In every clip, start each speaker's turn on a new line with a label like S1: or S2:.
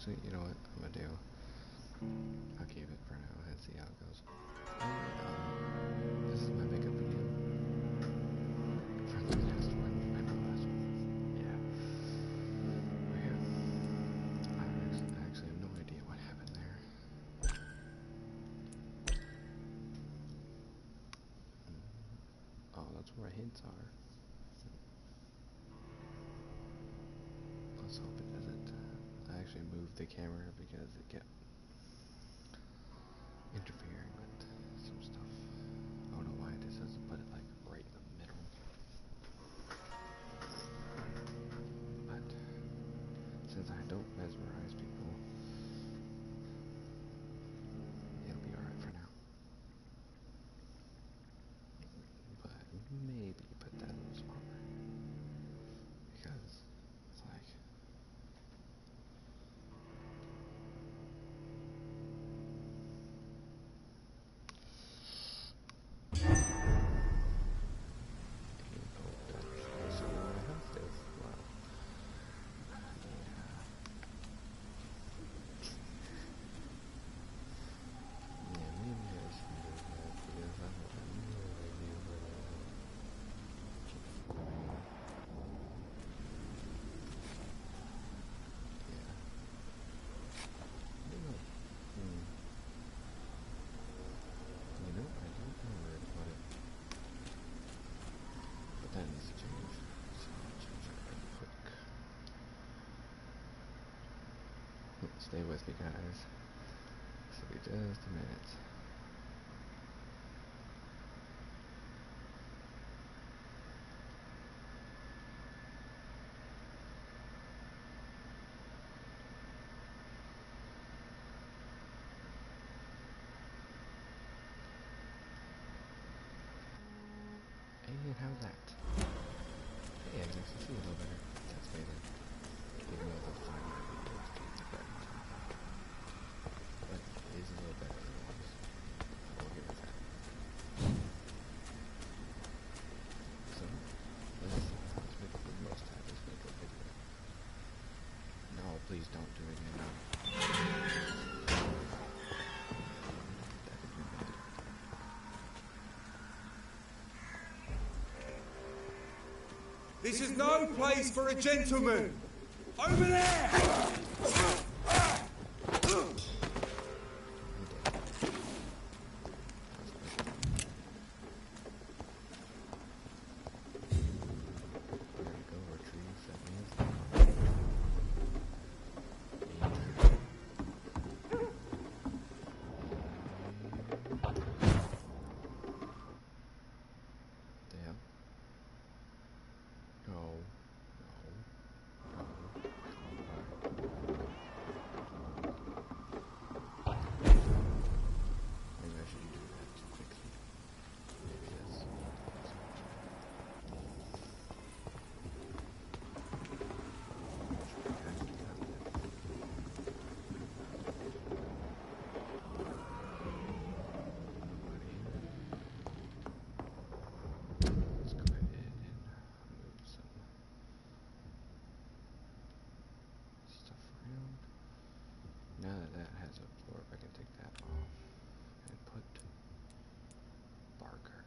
S1: actually, you know what I'm gonna do? I'll keep it for now and see how it goes. This is my makeup video. Friends of the last one. I know last one. Yeah. Okay. I actually have no idea what happened there. Oh, that's where hints are. Let's hope it doesn't. I actually moved the camera because it kept interfering with some stuff. I don't know why it doesn't put it like right in the middle. But since I don't mesmerize people, it'll be alright for now. But maybe put that a little smaller. Because it's like stay with me, guys. This will be just a minute. And how's that? Hey, I can actually see a little better. That's amazing. Even though the final video is the correct. But it is a little better than it was. I will give it that. So, let's make the most out of this makeup video. No, please don't do it again.
S2: This is no place for a gentleman! Over there! Now that that has a floor, I can take that off and put Barker.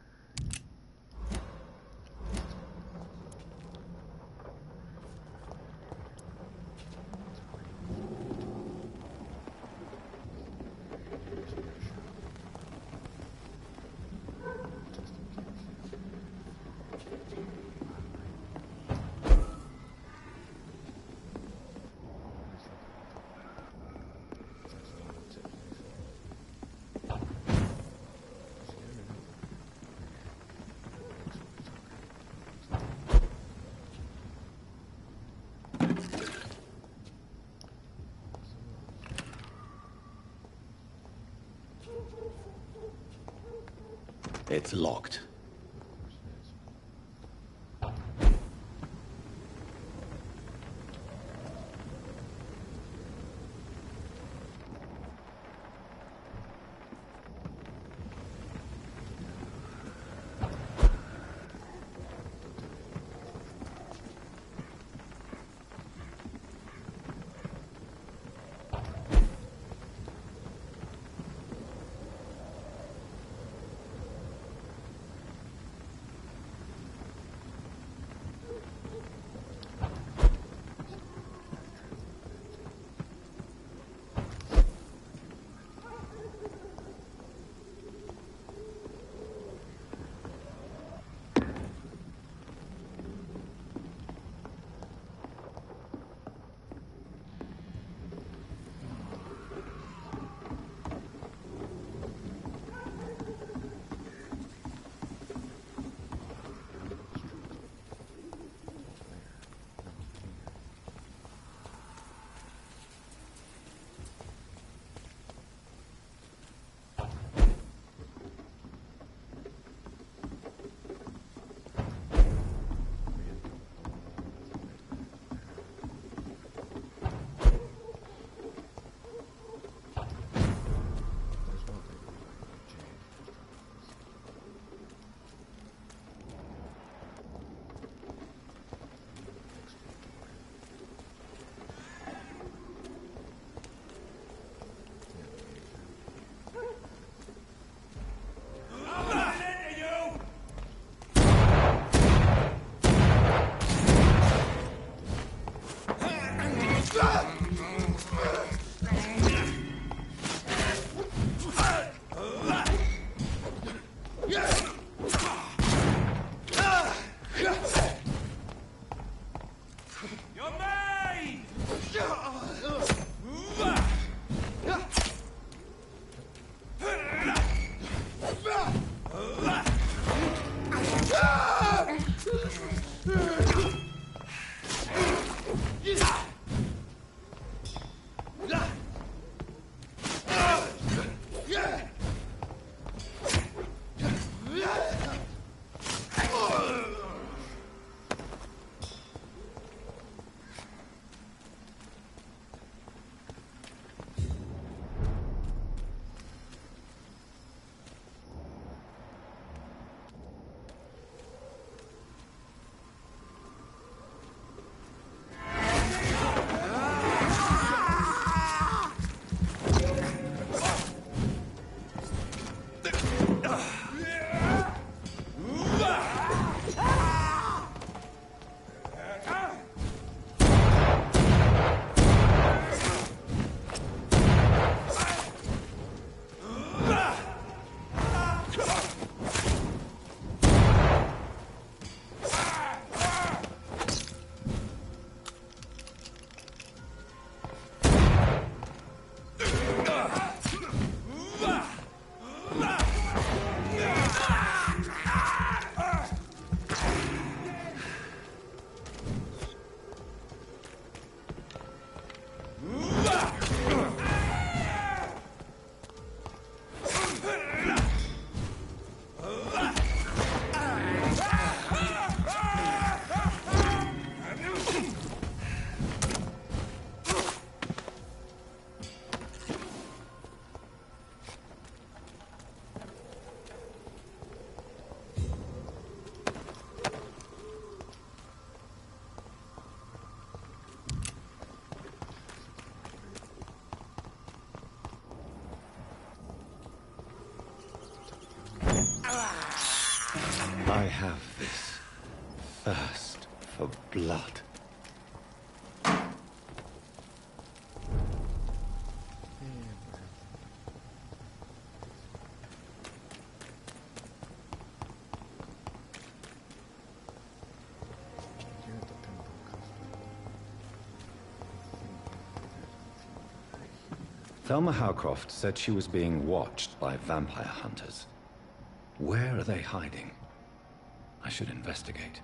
S3: It's locked. I have this thirst for blood. Thelma Howcroft said she was being watched by vampire hunters. Where are they hiding? I should investigate.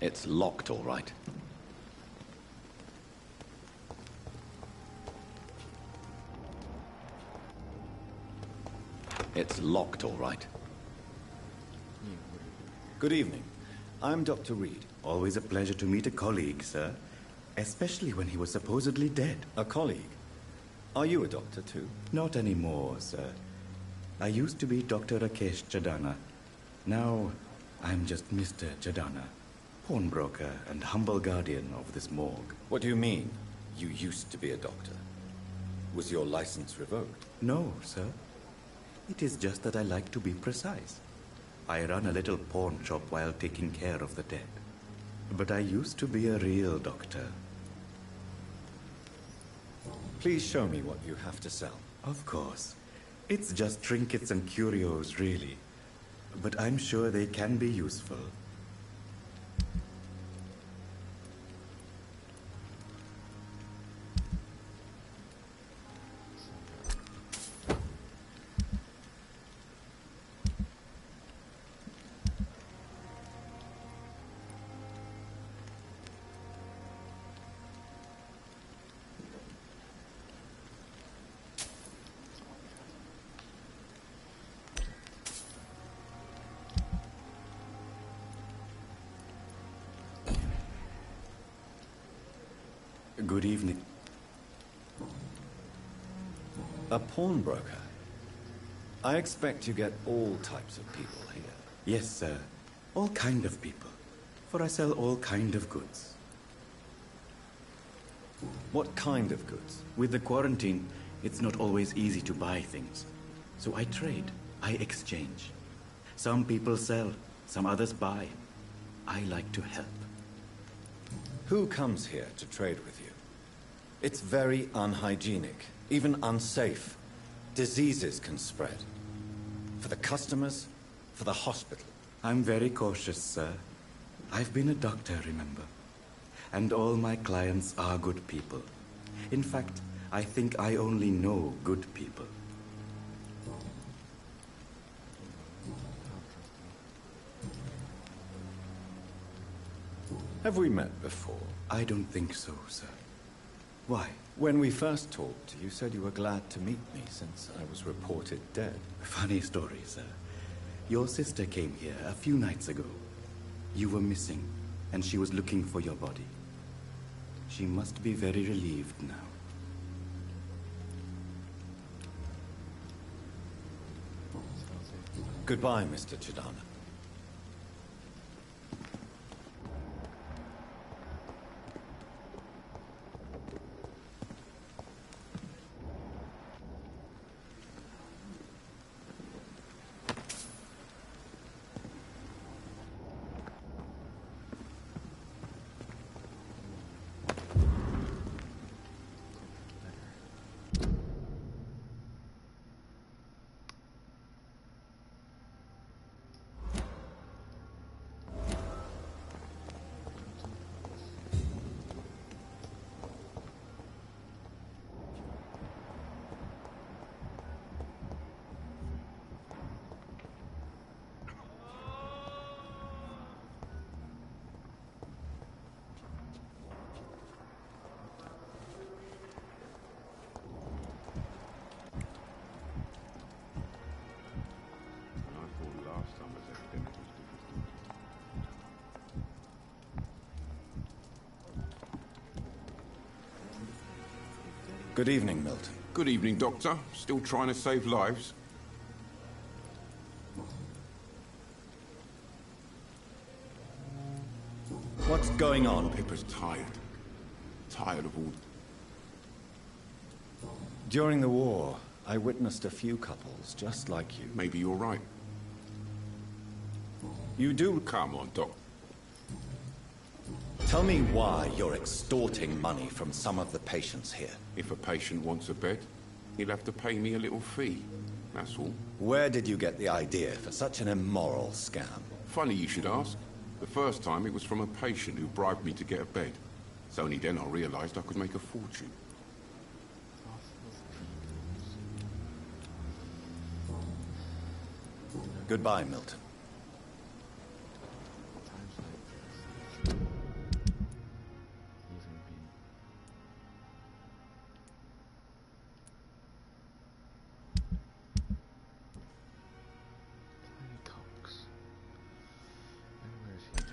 S3: It's locked, all right. It's locked, all right. Good evening. I'm Dr. Reed.
S4: Always a pleasure to meet a colleague, sir. Especially when he was supposedly dead.
S3: A colleague? Are you a doctor, too?
S4: Not anymore, sir. I used to be Dr. Rakesh Chadana. Now, I'm just Mr. Chadana, pawnbroker and humble guardian of this morgue.
S3: What do you mean, you used to be a doctor? Was your license revoked?
S4: No, sir. It is just that I like to be precise. I run a little pawn shop while taking care of the dead. But I used to be a real doctor.
S3: Please show me what you have to sell.
S4: Of course. It's just trinkets and curios, really. But I'm sure they can be useful. Good evening.
S3: A pawnbroker? I expect you get all types of people here.
S4: Yes, sir. All kind of people. For I sell all kind of goods.
S3: What kind of goods?
S4: With the quarantine, it's not always easy to buy things. So I trade. I exchange. Some people sell, some others buy. I like to help.
S3: Who comes here to trade with you? It's very unhygienic, even unsafe. Diseases can spread. For the customers, for the hospital.
S4: I'm very cautious, sir. I've been a doctor, remember? And all my clients are good people. In fact, I think I only know good people.
S3: Have we met before?
S4: I don't think so, sir. Why?
S3: When we first talked, you said you were glad to meet me since I was reported dead.
S4: Funny story, sir. Your sister came here a few nights ago. You were missing, and she was looking for your body. She must be very relieved now.
S3: Goodbye, Mr. Chidana. Good evening, Milton.
S5: Good evening, Doctor. Still trying to save lives?
S3: What's going on?
S5: Pippa's tired. Tired of all...
S3: During the war, I witnessed a few couples just like you.
S5: Maybe you're right.
S3: You do...
S5: Come on, Doc.
S3: Tell me why you're extorting money from some of the patients here.
S5: If a patient wants a bed, he'll have to pay me a little fee. That's all.
S3: Where did you get the idea for such an immoral scam?
S5: Funny you should ask. The first time it was from a patient who bribed me to get a bed. It's only then I realized I could make a fortune.
S3: Goodbye, Milton.
S1: Times like this, even being Tiny Cox. And where's he at?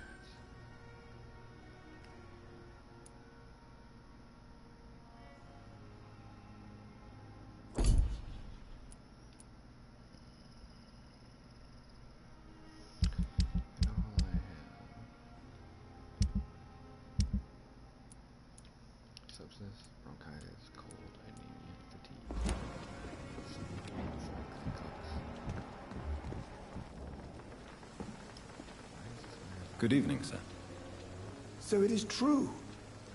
S1: And all I have substance, bronchitis, cold, anemia, fatigue.
S3: Good evening, sir.
S2: So it is true.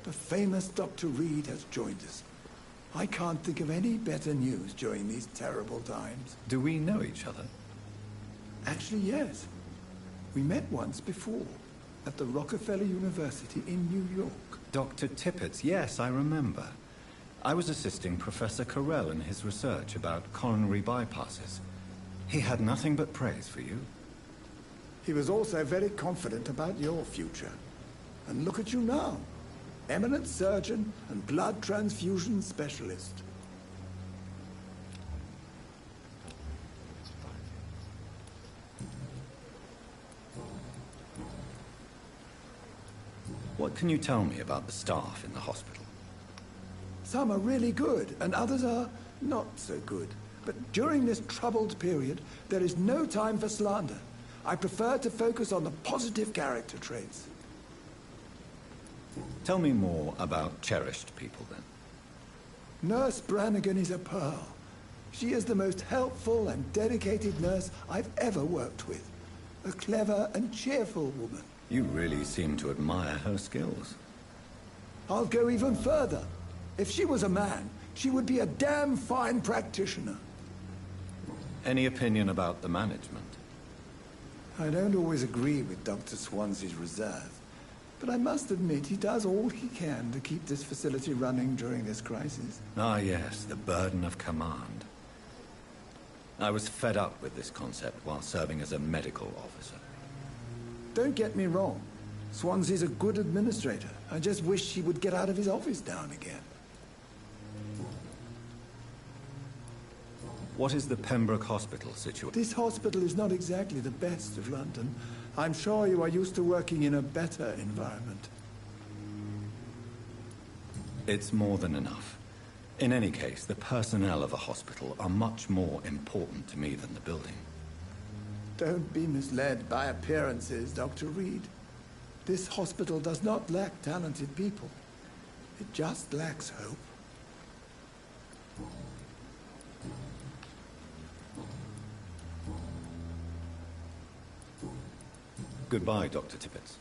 S2: The famous Dr. Reed has joined us. I can't think of any better news during these terrible times.
S3: Do we know each other?
S2: Actually, yes. We met once before, at the Rockefeller University in New York.
S3: Dr. Tippett, yes, I remember. I was assisting Professor Carell in his research about coronary bypasses. He had nothing but praise for you.
S2: He was also very confident about your future. And look at you now. Eminent surgeon and blood transfusion specialist.
S3: What can you tell me about the staff in the hospital?
S2: Some are really good, and others are not so good. But during this troubled period, there is no time for slander. I prefer to focus on the positive character traits.
S3: Tell me more about cherished people, then.
S2: Nurse Brannigan is a pearl. She is the most helpful and dedicated nurse I've ever worked with. A clever and cheerful woman.
S3: You really seem to admire her skills.
S2: I'll go even further. If she was a man, she would be a damn fine practitioner.
S3: Any opinion about the management?
S2: I don't always agree with Dr. Swansea's reserve, but I must admit he does all he can to keep this facility running during this crisis.
S3: Ah, yes, the burden of command. I was fed up with this concept while serving as a medical officer.
S2: Don't get me wrong. Swansea's a good administrator. I just wish he would get out of his office down again.
S3: What is the Pembroke Hospital situation?
S2: This hospital is not exactly the best of London. I'm sure you are used to working in a better environment.
S3: It's more than enough. In any case, the personnel of a hospital are much more important to me than the building.
S2: Don't be misled by appearances, Dr. Reed. This hospital does not lack talented people. It just lacks hope.
S3: Goodbye, Dr. Tippett.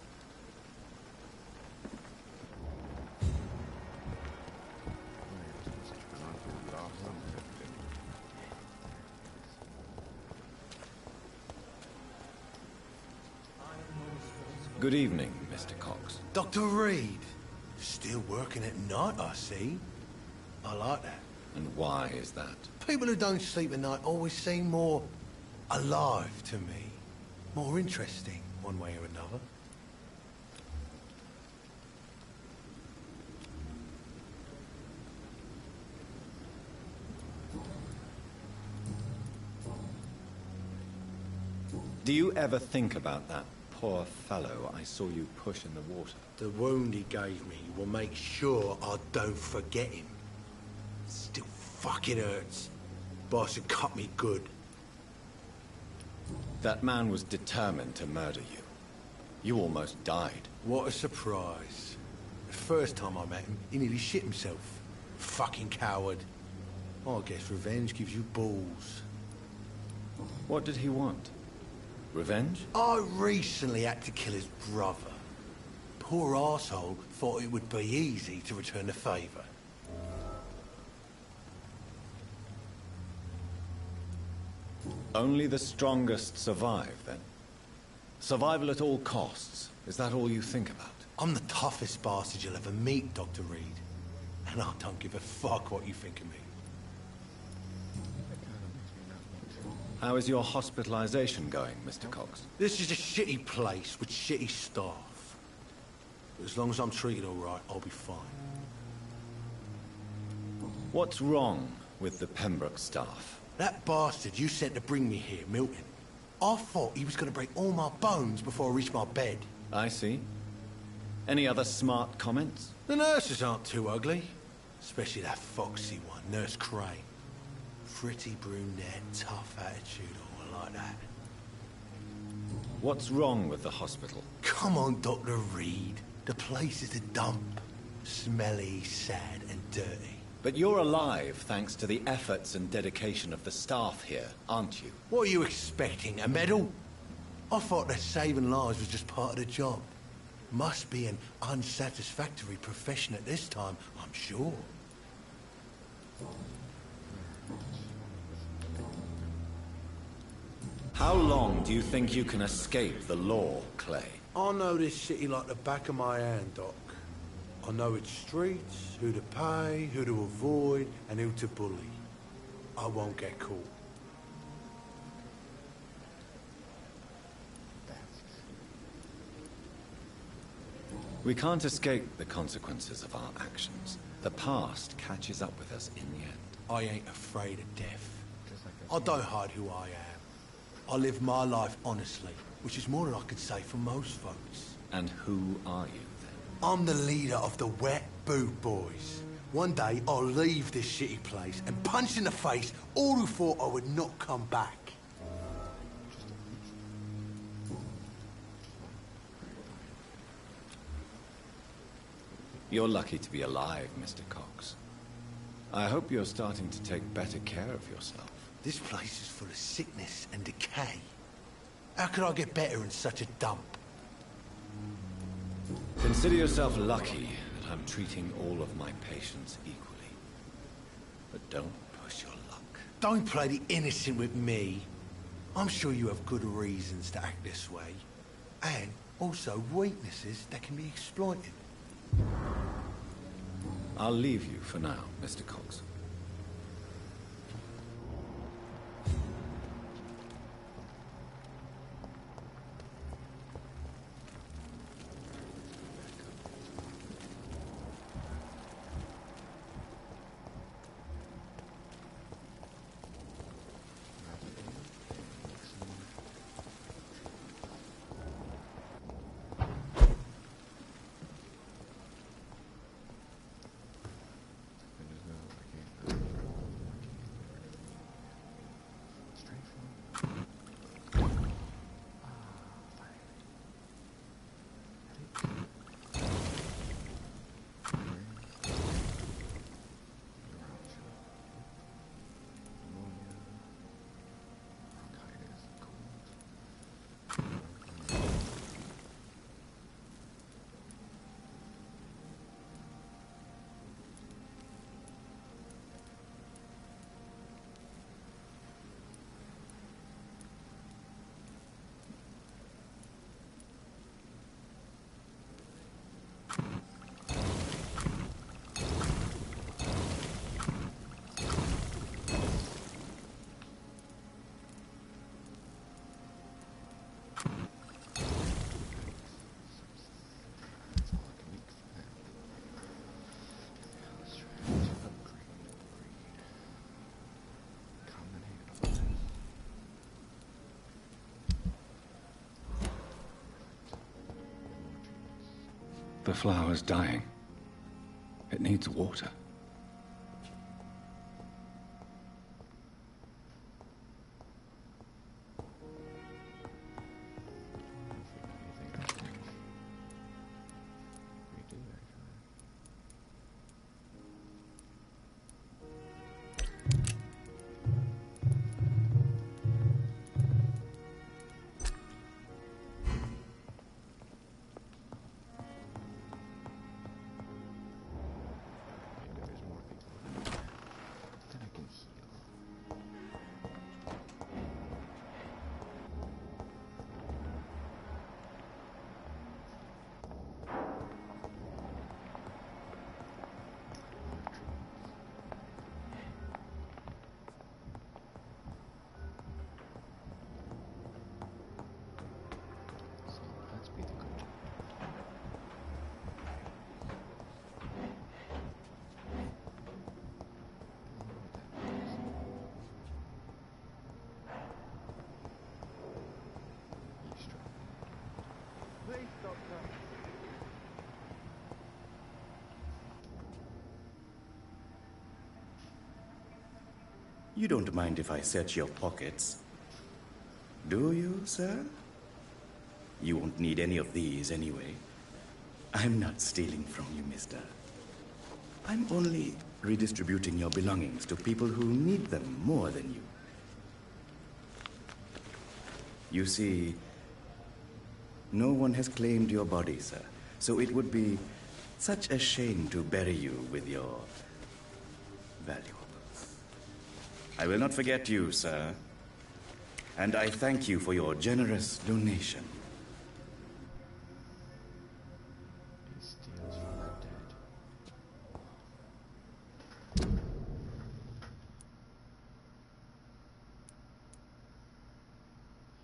S3: Good evening, Mr. Cox.
S6: Dr. Reed. Still working at night, I see. I like that.
S3: And why is that?
S6: People who don't sleep at night always seem more alive to me. More interesting, one way or another.
S3: Do you ever think about that poor fellow I saw you push in the water?
S6: The wound he gave me will make sure I don't forget him. Still fucking hurts. Boss had cut me good.
S3: That man was determined to murder you. You almost died.
S6: What a surprise. The first time I met him, he nearly shit himself. Fucking coward. I guess revenge gives you balls.
S3: What did he want? Revenge?
S6: I recently had to kill his brother. Poor arsehole thought it would be easy to return the favour.
S3: Only the strongest survive, then? Survival at all costs. Is that all you think about?
S6: I'm the toughest bastard you'll ever meet, Dr. Reed. And I don't give a fuck what you think of me.
S1: That kind of makes me not want to.
S3: How is your hospitalization going, Mr. Cox?
S6: This is a shitty place with shitty staff. But as long as I'm treated all right, I'll be fine.
S3: What's wrong with the Pembroke staff?
S6: That bastard you sent to bring me here, Milton, I thought he was going to break all my bones before I reached my bed.
S3: I see. Any other smart comments?
S6: The nurses aren't too ugly. Especially that foxy one, Nurse Crane. Pretty brunette, tough attitude, all like that.
S3: What's wrong with the hospital?
S6: Come on, Dr. Reed. The place is a dump. Smelly, sad, and dirty.
S3: But you're alive thanks to the efforts and dedication of the staff here, aren't you?
S6: What are you expecting, a medal? I thought that saving lives was just part of the job. Must be an unsatisfactory profession at this time, I'm sure.
S3: How long do you think you can escape the law, Clay?
S6: I know this city like the back of my hand, Doc. I know its streets, who to pay, who to avoid, and who to bully. I won't get caught.
S3: We can't escape the consequences of our actions. The past catches up with us in the end.
S6: I ain't afraid of death.
S1: Just like
S6: I don't hide who I am. I live my life honestly, which is more than I could say for most folks.
S3: And who are you, then?
S6: I'm the leader of the Wet Boot Boys. One day, I'll leave this shitty place and punch in the face all who thought I would not come back.
S3: You're lucky to be alive, Mr. Cox. I hope you're starting to take better care of yourself.
S6: This place is full of sickness and decay. How could I get better in such a dump?
S3: Consider yourself lucky that I'm treating all of my patients equally. But don't push your luck.
S6: Don't play the innocent with me. I'm sure you have good reasons to act this way. And also weaknesses that can be exploited.
S3: I'll leave you for now, Mr. Cox. The flower's dying. It needs water.
S1: We do, actually.
S4: You don't mind if I search your pockets, do you, sir? You won't need any of these anyway. I'm not stealing from you, mister. I'm only redistributing your belongings to people who need them more than you. You see, no one has claimed your body, sir. So it would be such a shame to bury you with your valuables. I will not forget you, sir. And I thank you for your generous donation.
S1: He steals from the dead.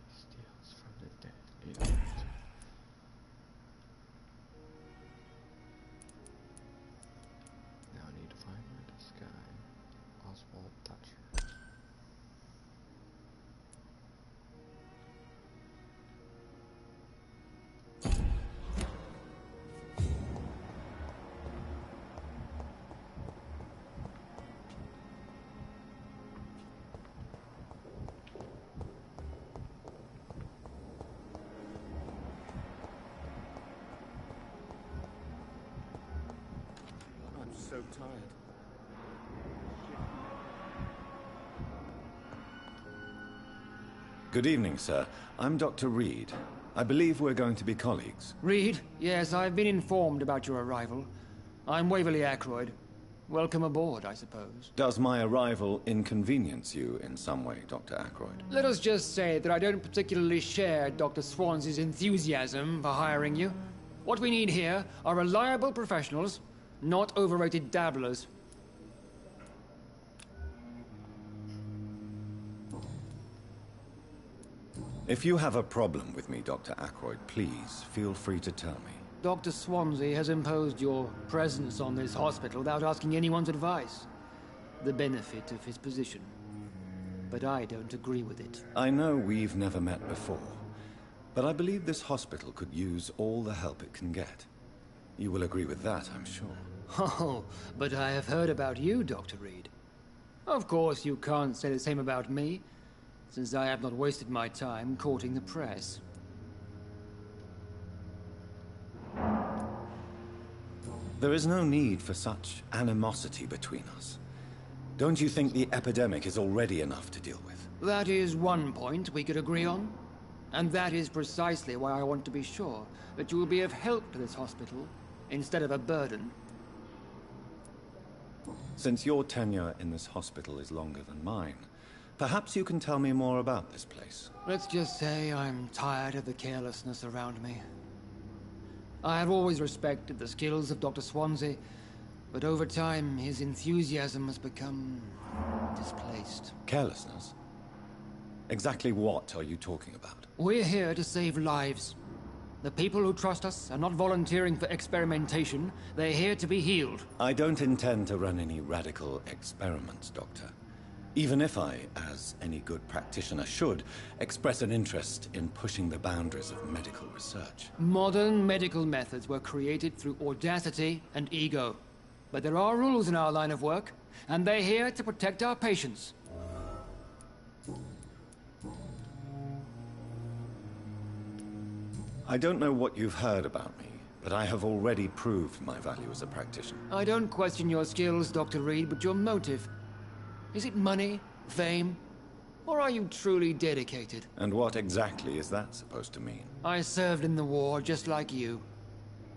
S1: He steals from the dead. Idiot. Now I need to find where this guy, Oswald Dutcher.
S3: I'm so tired. Good evening, sir. I'm Dr. Reed. I believe we're going to be colleagues.
S7: Reed? Yes, I've been informed about your arrival. I'm Waverly Ackroyd. Welcome aboard, I suppose.
S3: Does my arrival inconvenience you in some way, Dr. Ackroyd?
S7: Let us just say that I don't particularly share Dr. Swansea's enthusiasm for hiring you. What we need here are reliable professionals, not overrated dabblers.
S3: If you have a problem with me, Dr. Ackroyd, please feel free to tell me.
S7: Dr. Swansea has imposed your presence on this hospital without asking anyone's advice. The benefit of his position. But I don't agree with it.
S3: I know we've never met before, but I believe this hospital could use all the help it can get. You will agree with that, I'm sure.
S7: Oh, but I have heard about you, Dr. Reed. Of course, you can't say the same about me, since I have not wasted my time courting the press.
S3: There is no need for such animosity between us. Don't you think the epidemic is already enough to deal with?
S7: That is one point we could agree on. And that is precisely why I want to be sure that you will be of help to this hospital, instead of a burden.
S3: Since your tenure in this hospital is longer than mine, perhaps you can tell me more about this place.
S7: Let's just say I'm tired of the carelessness around me. I have always respected the skills of Dr. Swansea, but over time his enthusiasm has become displaced.
S3: Carelessness? Exactly what are you talking about?
S7: We're here to save lives. The people who trust us are not volunteering for experimentation. They're here to be healed.
S3: I don't intend to run any radical experiments, Doctor. Even if I, as any good practitioner should, express an interest in pushing the boundaries of medical research.
S7: Modern medical methods were created through audacity and ego. But there are rules in our line of work, and they're here to protect our patients.
S3: I don't know what you've heard about me, but I have already proved my value as a practitioner.
S7: I don't question your skills, Dr. Reed, but your motive. Is it money, fame, or are you truly dedicated?
S3: And what exactly is that supposed to mean?
S7: I served in the war just like you.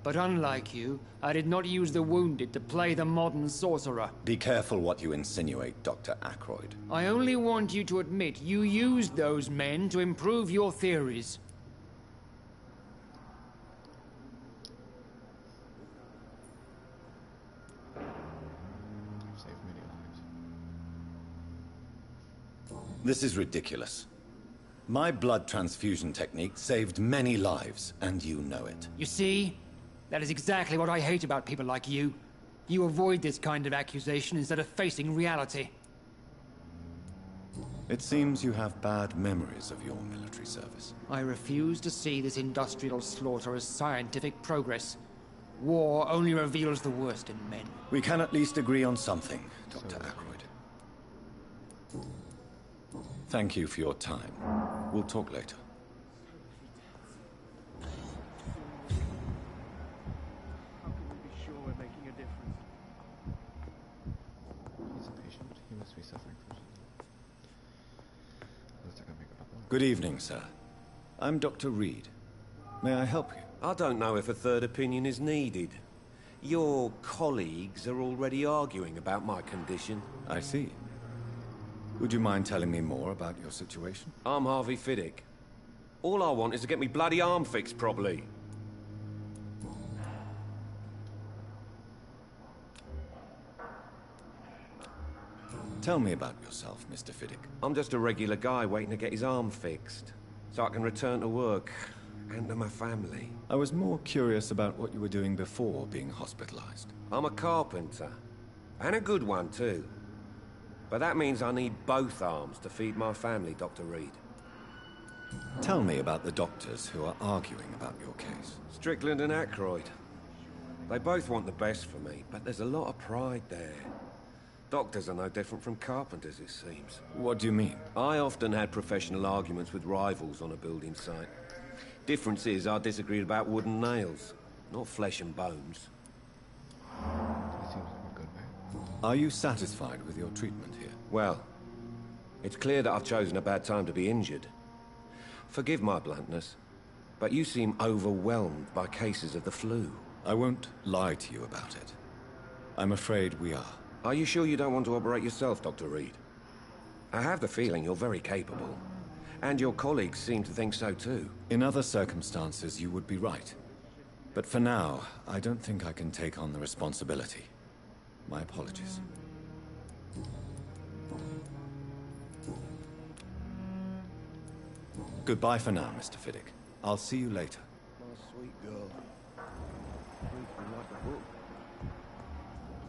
S7: But unlike you, I did not use the wounded to play the modern sorcerer.
S3: Be careful what you insinuate, Dr. Ackroyd.
S7: I only want you to admit you used those men to improve your theories.
S1: Save many lives.
S3: This is ridiculous. My blood transfusion technique saved many lives, and you know it.
S7: You see? That is exactly what I hate about people like you. You avoid this kind of accusation instead of facing reality.
S3: It seems you have bad memories of your military service.
S7: I refuse to see this industrial slaughter as scientific progress. War only reveals the worst in men.
S3: We can at least agree on something, Dr. Ackroyd. Thank you for your time. We'll talk later.
S1: He's a patient. He must be suffering from something. Looks like I'm making up a
S3: Good evening, sir. I'm Dr. Reed. May I help you?
S8: I don't know if a third opinion is needed. Your colleagues are already arguing about my condition.
S3: I see. Would you mind telling me more about your situation?
S8: I'm Harvey Fiddick. All I want is to get me bloody arm fixed properly.
S3: Tell me about yourself, Mr. Fiddick.
S8: I'm just a regular guy waiting to get his arm fixed, so I can return to work and to my family.
S3: I was more curious about what you were doing before being hospitalized.
S8: I'm a carpenter, and a good one too. But that means I need both arms to feed my family, Dr. Reed.
S3: Tell me about the doctors who are arguing about your case.
S8: Strickland and Aykroyd. They both want the best for me, but there's a lot of pride there. Doctors are no different from carpenters, it seems.
S3: What do you mean?
S8: I often had professional arguments with rivals on a building site. Difference is, I disagreed about wooden nails, not flesh and bones.
S1: He seems like a good man.
S3: Are you satisfied with your treatment here?
S8: Well, it's clear that I've chosen a bad time to be injured. Forgive my bluntness, but you seem overwhelmed by cases of the flu.
S3: I won't lie to you about it. I'm afraid we are.
S8: Are you sure you don't want to operate yourself, Dr. Reed? I have the feeling you're very capable. And your colleagues seem to think so too.
S3: In other circumstances, you would be right. But for now, I don't think I can take on the responsibility. My apologies. Goodbye for now, Mr. Fiddick. I'll see you later.
S8: My sweet girl. Reads me like a book.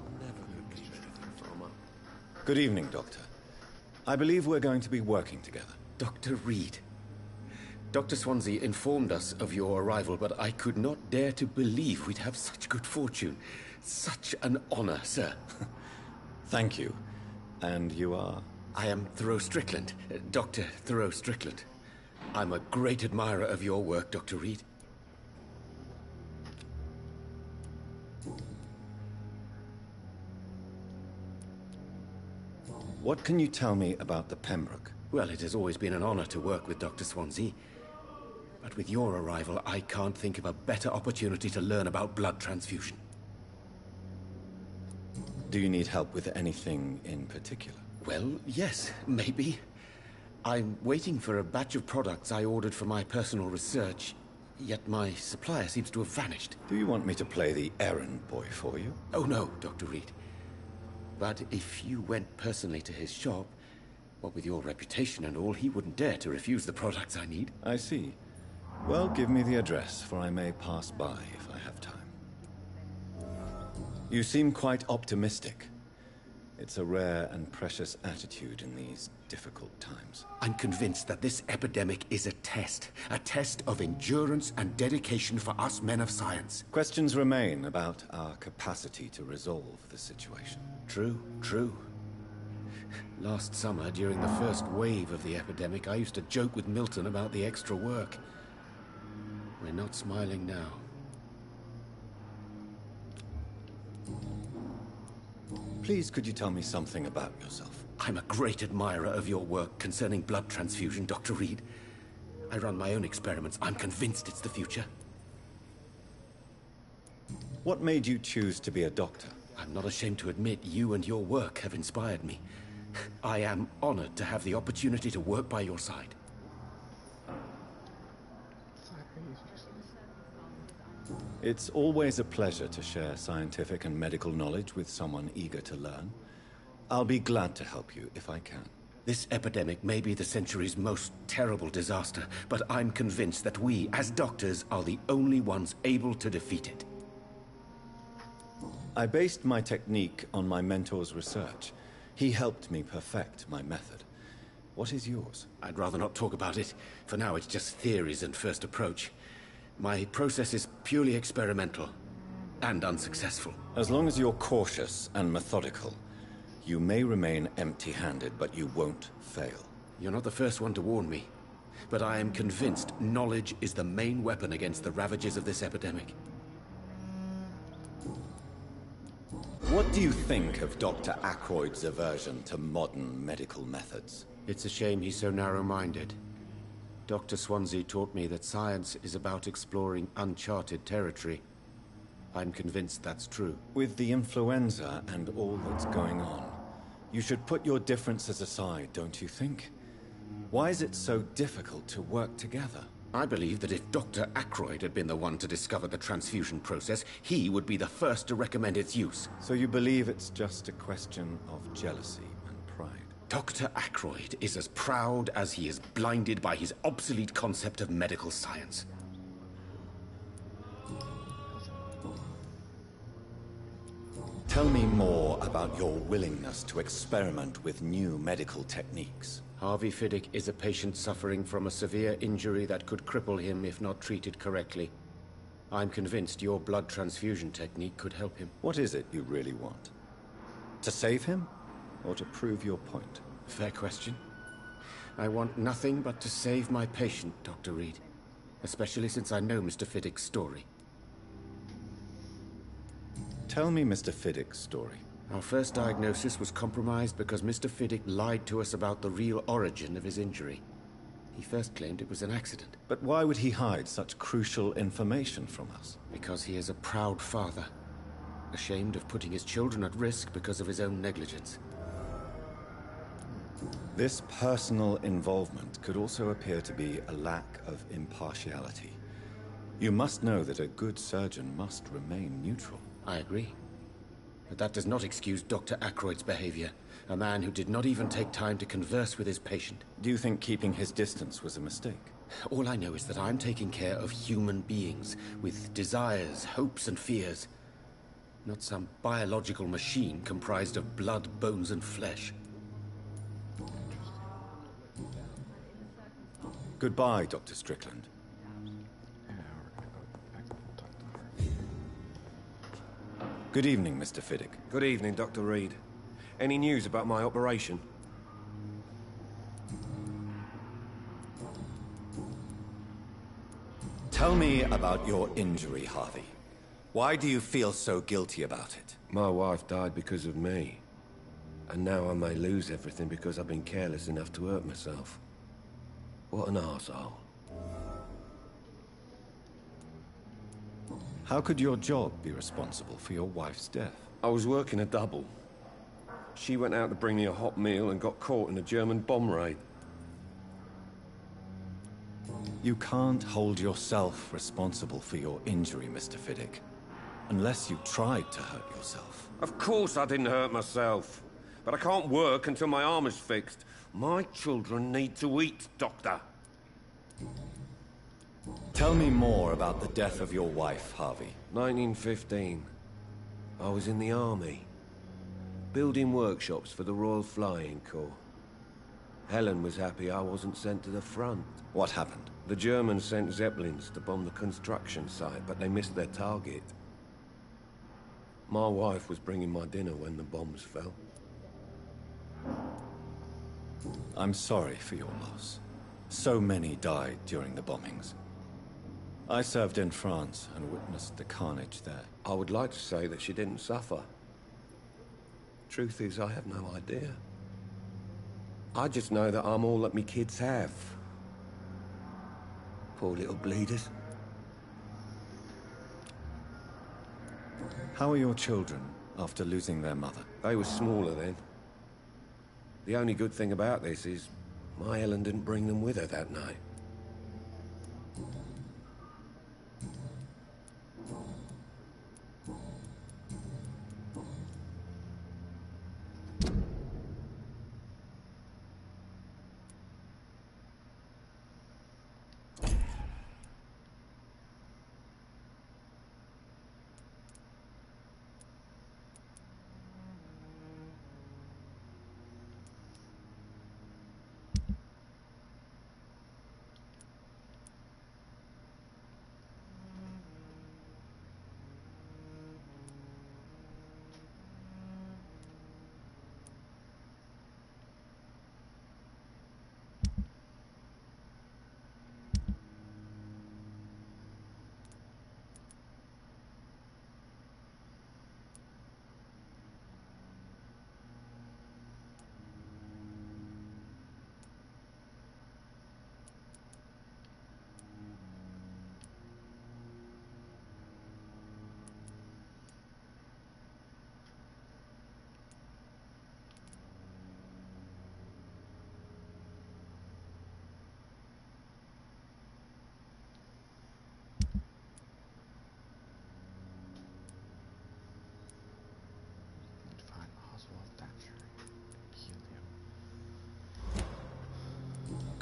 S8: I'll never be anything from her.
S3: Good evening, Doctor. I believe we're going to be working together.
S9: Dr. Reed. Dr. Swansea informed us of your arrival, but I could not dare to believe we'd have such good fortune. Such an honor, sir.
S3: Thank you. And you are?
S9: I am Thoreau Strickland, Dr. Thoreau Strickland. I'm a great admirer of your work, Dr. Reed.
S3: What can you tell me about the Pembroke?
S9: Well, it has always been an honor to work with Dr. Swansea. But with your arrival, I can't think of a better opportunity to learn about blood transfusion.
S3: Do you need help with anything in particular?
S9: Well, yes, maybe. I'm waiting for a batch of products I ordered for my personal research, yet my supplier seems to have vanished.
S3: Do you want me to play the errand boy for you?
S9: Oh no, Dr. Reed. But if you went personally to his shop, what with your reputation and all, he wouldn't dare to refuse the products I need.
S3: I see. Well, give me the address, for I may pass by if I have time. You seem quite optimistic. It's a rare and precious attitude in these difficult times.
S9: I'm convinced that this epidemic is a test of endurance and dedication for us men of science.
S3: Questions remain about our capacity to resolve the situation.
S9: True, true. Last summer, during the first wave of the epidemic, I used to joke with Milton about the extra work. We're not smiling now.
S3: Please, could you tell me something about yourself?
S9: I'm a great admirer of your work concerning blood transfusion, Dr. Reed. I run my own experiments. I'm convinced it's the future.
S3: What made you choose to be a doctor?
S9: I'm not ashamed to admit you and your work have inspired me. I am honored to have the opportunity to work by your side.
S3: It's always a pleasure to share scientific and medical knowledge with someone eager to learn. I'll be glad to help you if I can.
S9: This epidemic may be the century's most terrible disaster, but I'm convinced that we, as doctors, are the only ones able to defeat it.
S3: I based my technique on my mentor's research. He helped me perfect my method. What is yours?
S9: I'd rather not talk about it. For now, it's just theories and first approach. My process is purely experimental and unsuccessful.
S3: As long as you're cautious and methodical, You may remain empty-handed, but you won't fail.
S9: You're not the first one to warn me, but I am convinced knowledge is the main weapon against the ravages of this epidemic.
S3: What do you think of Dr. Ackroyd's aversion to modern medical methods?
S9: It's a shame he's so narrow-minded. Dr. Swansea taught me that science is about exploring uncharted territory. I'm convinced that's true.
S3: With the influenza and all that's going on, you should put your differences aside, don't you think? Why is it so difficult to work together?
S9: I believe that if Dr. Ackroyd had been the one to discover the transfusion process, he would be the first to recommend its use.
S3: So you believe it's just a question of jealousy and pride?
S9: Dr. Ackroyd is as proud as he is blinded by his obsolete concept of medical science.
S3: Tell me more about your willingness to experiment with new medical techniques.
S9: Harvey Fiddick is a patient suffering from a severe injury that could cripple him if not treated correctly. I'm convinced your blood transfusion technique could help him.
S3: What is it you really want? To save him? Or to prove your point?
S9: Fair question. I want nothing but to save my patient, Dr. Reed. Especially since I know Mr. Fiddick's story.
S3: Tell me Mr. Fiddick's story.
S9: Our first diagnosis was compromised because Mr. Fiddick lied to us about the real origin of his injury. He first claimed it was an accident.
S3: But why would he hide such crucial information from us?
S9: Because he is a proud father, ashamed of putting his children at risk because of his own negligence.
S3: This personal involvement could also appear to be a lack of impartiality. You must know that a good surgeon must remain neutral.
S9: I agree. But that does not excuse Dr. Ackroyd's behavior. A man who did not even take time to converse with his patient.
S3: Do you think keeping his distance was a mistake?
S9: All I know is that I'm taking care of human beings with desires, hopes, and fears. Not some biological machine comprised of blood, bones, and flesh.
S3: Goodbye, Dr. Strickland. Good evening, Mr. Fiddick.
S8: Good evening, Dr. Reed. Any news about my operation?
S3: Tell me about your injury, Harvey. Why do you feel so guilty about it?
S8: My wife died because of me. And now I may lose everything because I've been careless enough to hurt myself. What an arsehole.
S3: How could your job be responsible for your wife's death?
S8: I was working a double. She went out to bring me a hot meal and got caught in a German bomb raid.
S3: You can't hold yourself responsible for your injury, Mr. Fiddick. Unless you tried to hurt yourself.
S8: Of course I didn't hurt myself. But I can't work until my arm is fixed. My children need to eat, Doctor.
S3: Tell me more about the death of your wife, Harvey.
S8: 1915. I was in the army. Building workshops for the Royal Flying Corps. Helen was happy I wasn't sent to the front.
S3: What happened?
S8: The Germans sent Zeppelins to bomb the construction site, but they missed their target. My wife was bringing my dinner when the bombs fell.
S3: I'm sorry for your loss. So many died during the bombings. I served in France and witnessed the carnage there.
S8: I would like to say that she didn't suffer. Truth is, I have no idea. I just know that I'm all that me kids have. Poor little bleeders.
S3: How are your children after losing their mother?
S8: They were smaller then. The only good thing about this is my Helen didn't bring them with her that night.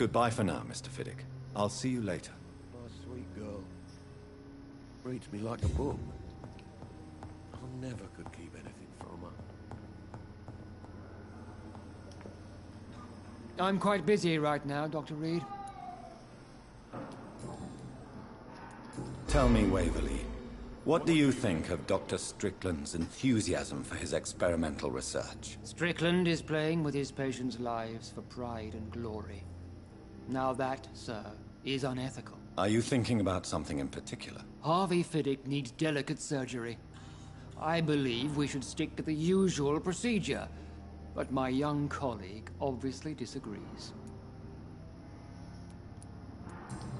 S3: Goodbye for now, Mr. Fiddick. I'll see you later.
S8: My sweet girl. Reads me like a book. I never could keep anything from her.
S7: I'm quite busy right now, Dr. Reed.
S3: Tell me, Waverly, what do you think of Dr. Strickland's enthusiasm for his experimental research?
S7: Strickland is playing with his patients' lives for pride and glory. Now that, sir, is unethical.
S3: Are you thinking about something in particular?
S7: Harvey Fiddick needs delicate surgery. I believe we should stick to the usual procedure, but my young colleague obviously disagrees.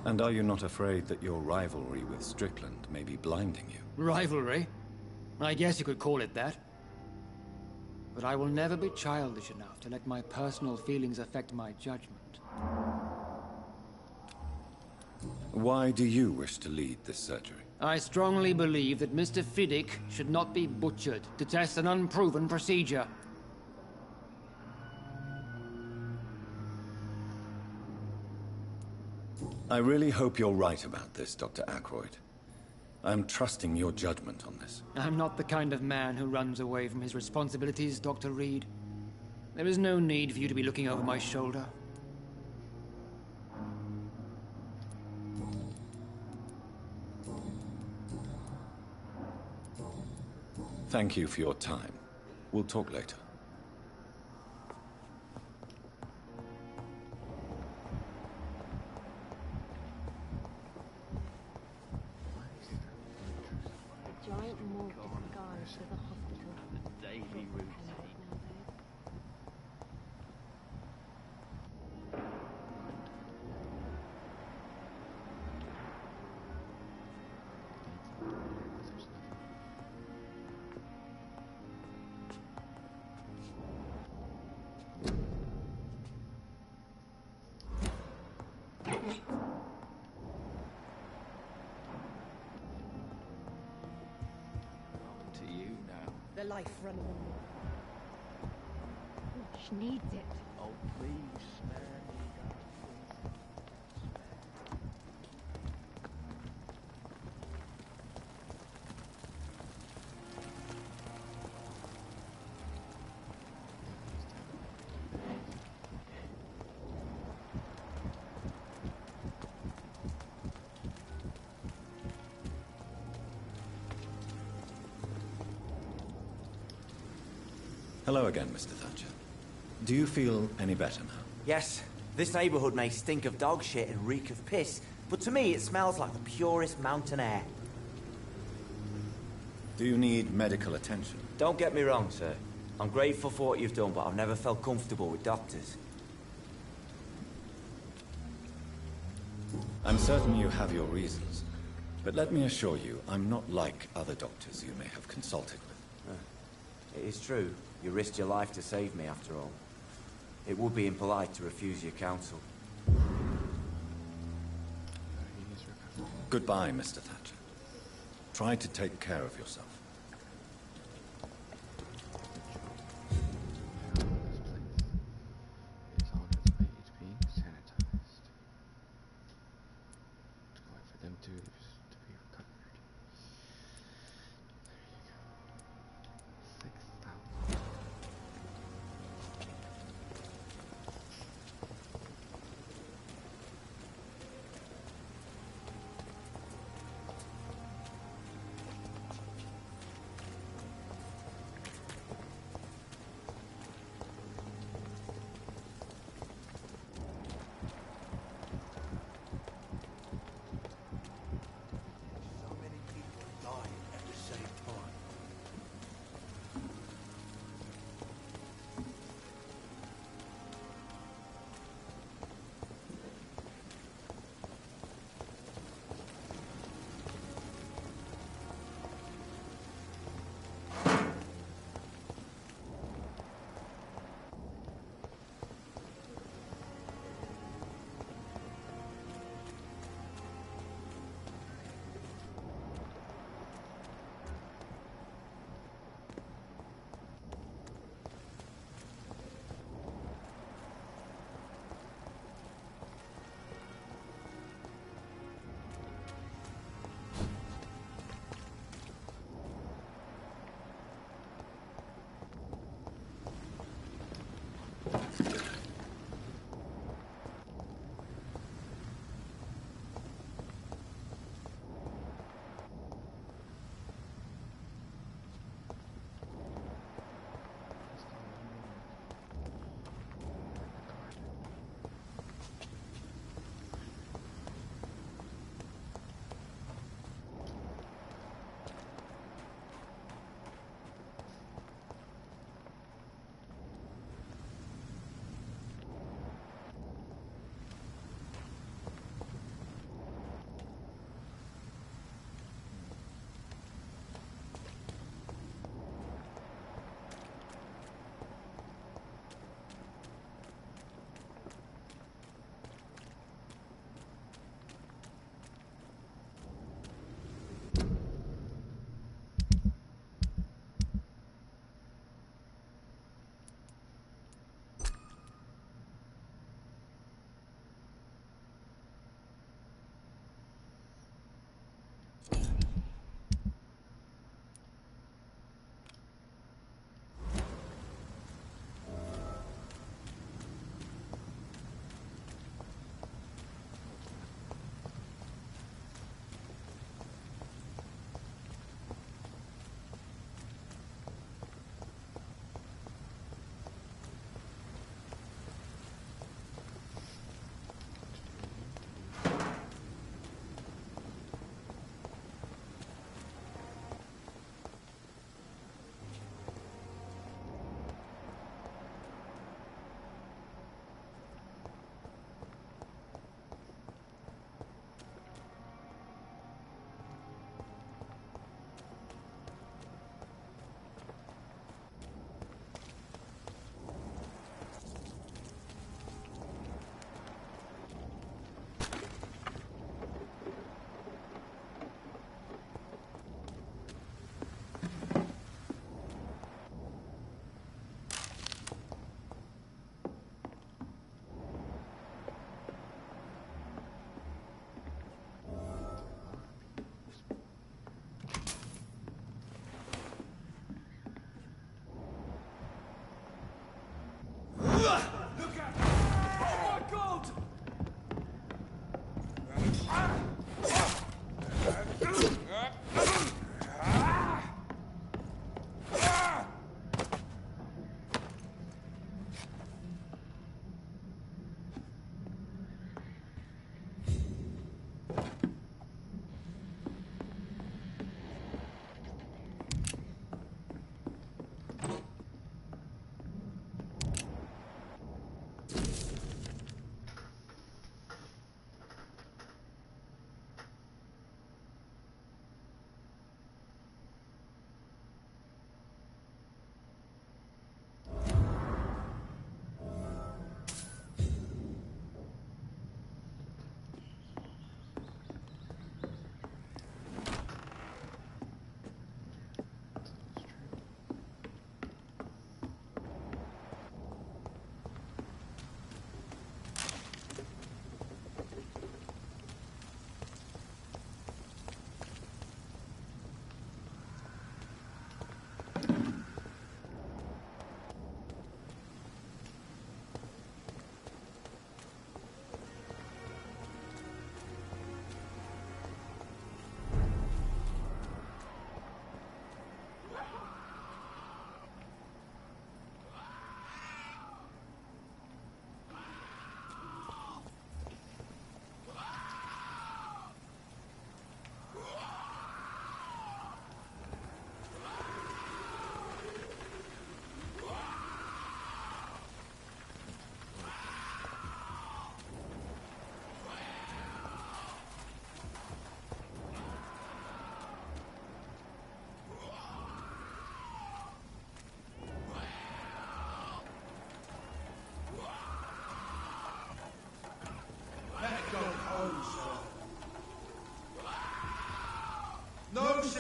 S3: And are you not afraid that your rivalry with Strickland may be blinding you?
S7: Rivalry? I guess you could call it that. But I will never be childish enough to let my personal feelings affect my judgment.
S3: Why do you wish to lead this surgery?
S7: I strongly believe that Mr. Fiddick should not be butchered to test an unproven procedure.
S3: I really hope you're right about this, Dr. Ackroyd. I'm trusting your judgment on this.
S7: I'm not the kind of man who runs away from his responsibilities, Dr. Reed. There is no need for you to be looking over my shoulder.
S3: Thank you for your time. We'll talk later.
S10: The giant morgue disguised as a hospital.
S11: The daily routine. To you now.
S10: The life running on me. She needs it.
S11: Oh, please, spare me, God.
S3: Hello again, Mr. Thatcher. Do you feel any better now?
S12: Yes, this neighborhood may stink of dog shit and reek of piss, but to me it smells like the purest mountain air.
S3: Do you need medical attention?
S12: Don't get me wrong, sir. I'm grateful for what you've done, but I've never felt comfortable with doctors.
S3: I'm certain you have your reasons. But let me assure you, I'm not like other doctors you may have consulted with.
S12: It is true. You risked your life to save me, after all. It would be impolite to refuse your counsel.
S3: Goodbye, Mr. Thatcher. Try to take care of yourself.
S1: Is on its way to being sanitized. Just wait for them to be recovered. There you go. 6,000.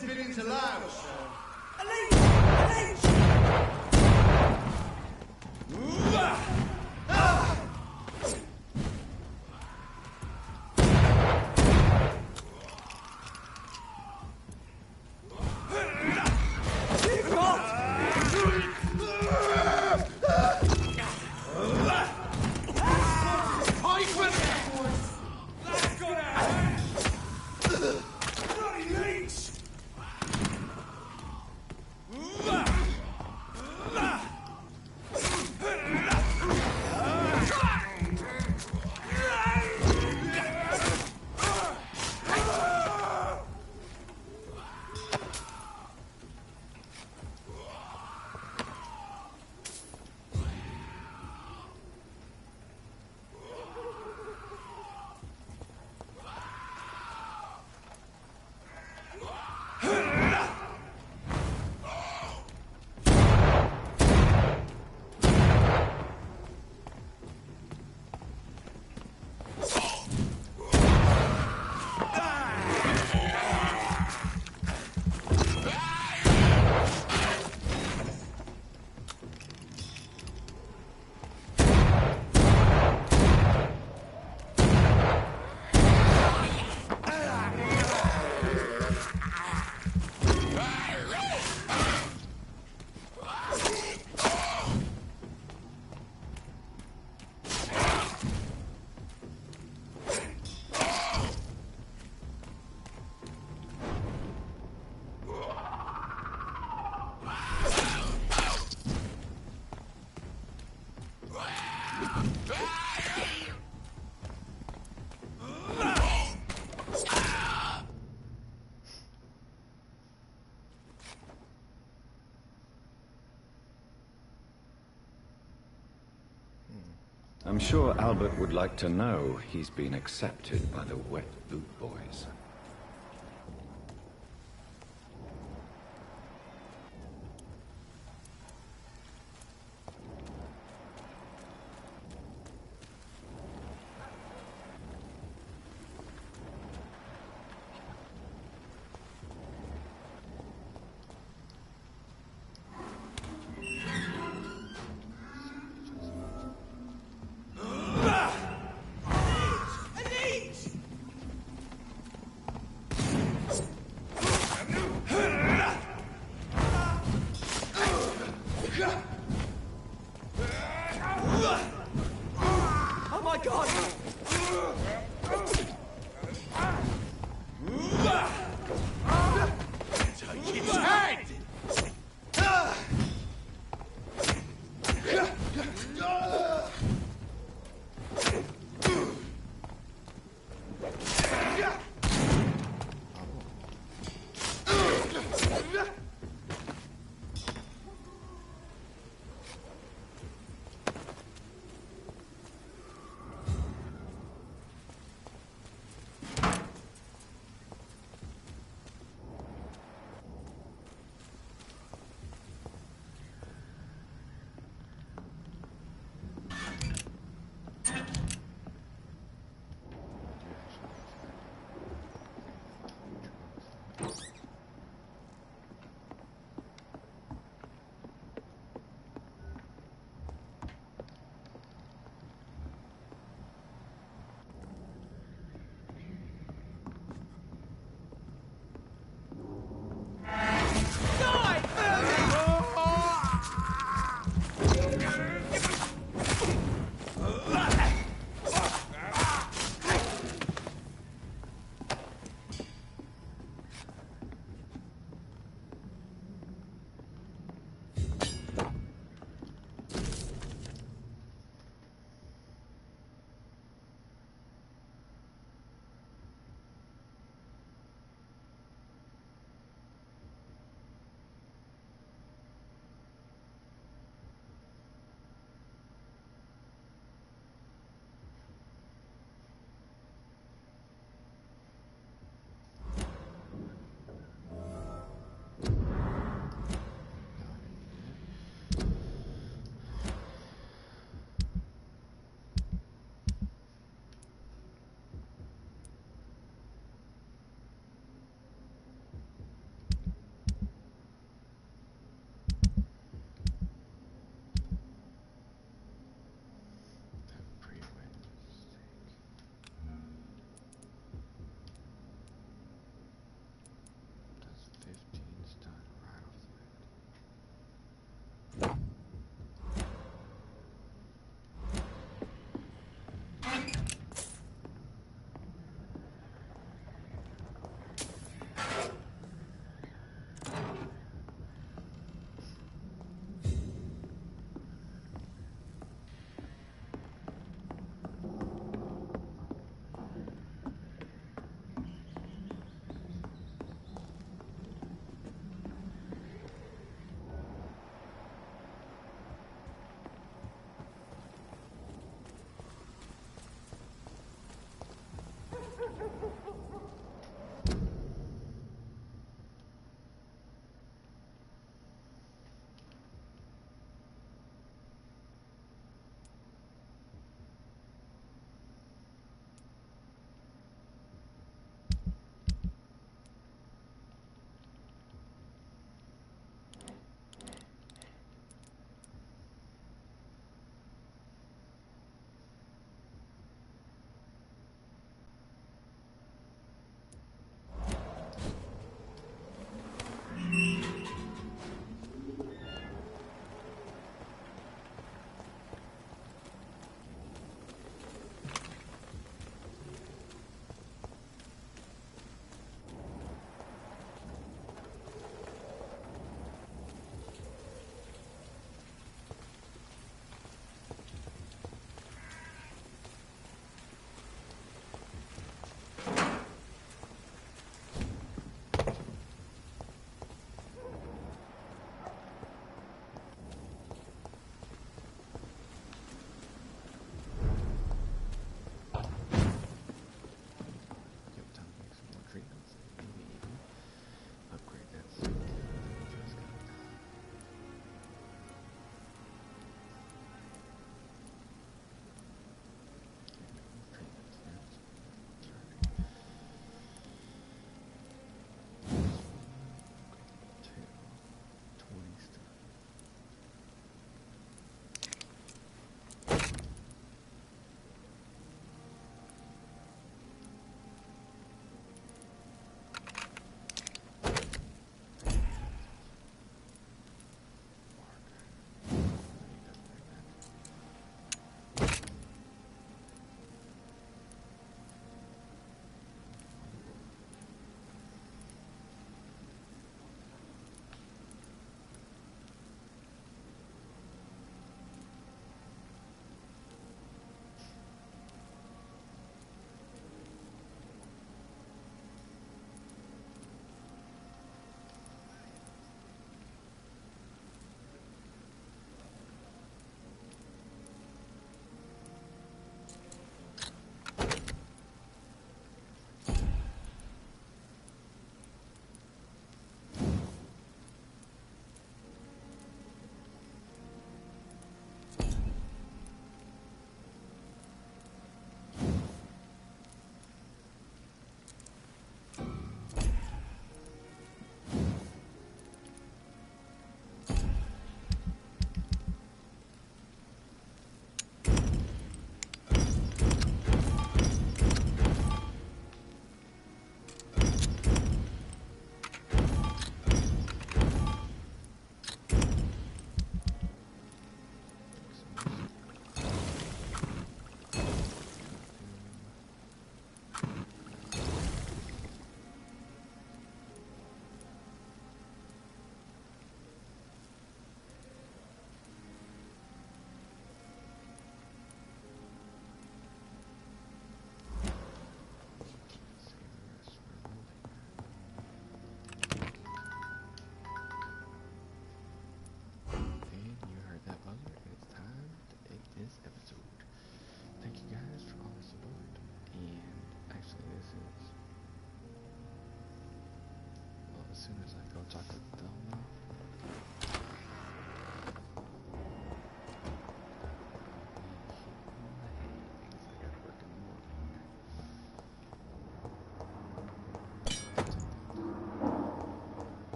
S13: civilians allowed, sir.
S3: I'm sure Albert would like to know he's been accepted by the Wet Boot Boys.
S12: Oh my god!
S13: Take its head!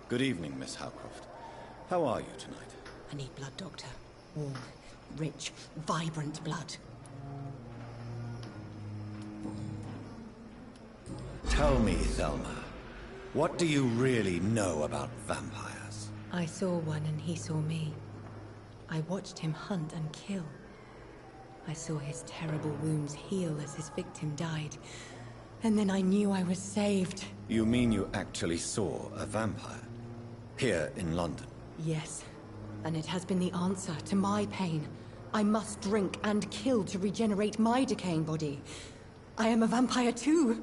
S3: Good evening, Miss Howcroft. How are you tonight?
S14: I need blood, Doctor. Warm, rich, vibrant blood.
S3: Tell me, Thelma, what do you really know about vampires?
S14: I saw one and he saw me. I watched him hunt and kill. I saw his terrible wounds heal as his victim died. And then I knew I was saved.
S3: You mean you actually saw a vampire? Here in London?
S14: Yes. And it has been the answer to my pain. I must drink and kill to regenerate my decaying body. I am a vampire too.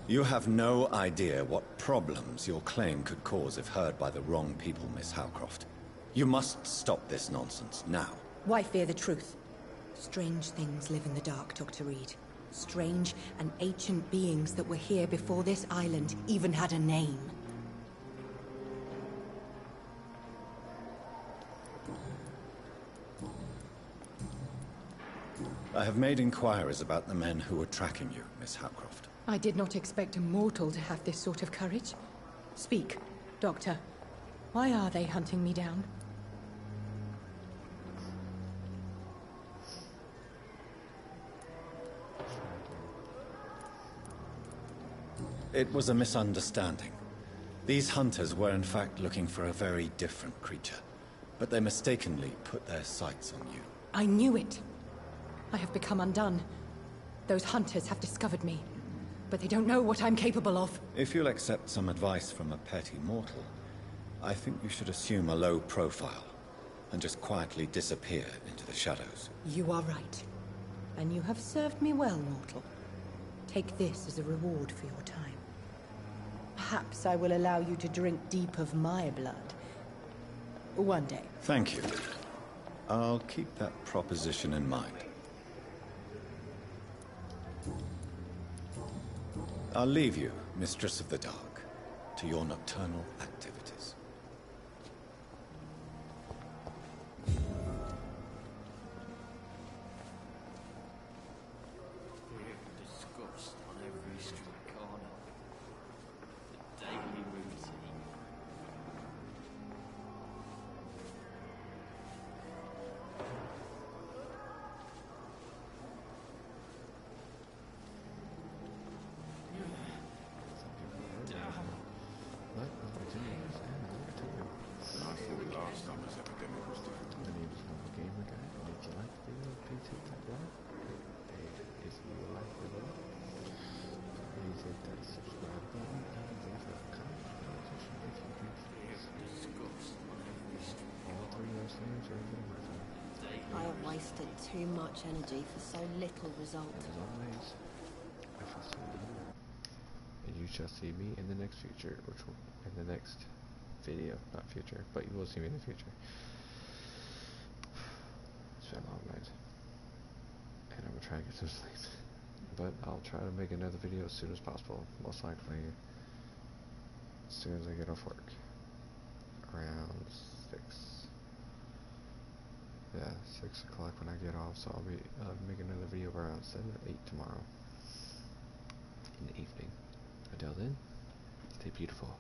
S3: You have no idea what problems your claim could cause if heard by the wrong people, Miss Howcroft. You must stop this nonsense now.
S14: Why fear the truth? Strange things live in the dark, Dr. Reed. Strange and ancient beings that were here before this island even had a name.
S3: I have made inquiries about the men who were tracking you, Miss Howcroft.
S14: I did not expect a mortal to have this sort of courage. Speak, Doctor. Why are they hunting me down?
S3: It was a misunderstanding. These hunters were in fact looking for a very different creature, but they mistakenly put their sights on you.
S14: I knew it. I have become undone. Those hunters have discovered me, but they don't know what I'm capable of.
S3: If you'll accept some advice from a petty mortal, I think you should assume a low profile and just quietly disappear into the shadows.
S14: You are right. And you have served me well, mortal. Take this as a reward for your time. Perhaps I will allow you to drink deep of my blood. One day.
S3: Thank you. I'll keep that proposition in mind. I'll leave you, Mistress of the Dark, to your nocturnal activities.
S11: Disgust on every street corner. The daily routine.
S5: I thought last summer's epidemic was different.
S1: My name is Novel Gamer Guy, and if you like the video, please hit that like. If you like the video, please hit that subscribe button and leave a comment section if you can.
S11: Disgust on every street.
S1: All three of those things are in my phone.
S10: I have wasted too much energy for so little result.
S1: As always, I shall see you, and you shall see me in the next future, which will in the next video, not future, but you will see me in the future. It's been a long night, and I'm gonna try to get some sleep, but I'll try to make another video as soon as possible, most likely as soon as I get off work, around 6. Yeah, 6 o'clock when I get off, so I'll be making another video around 7 or 8 tomorrow in the evening. Until then, stay beautiful.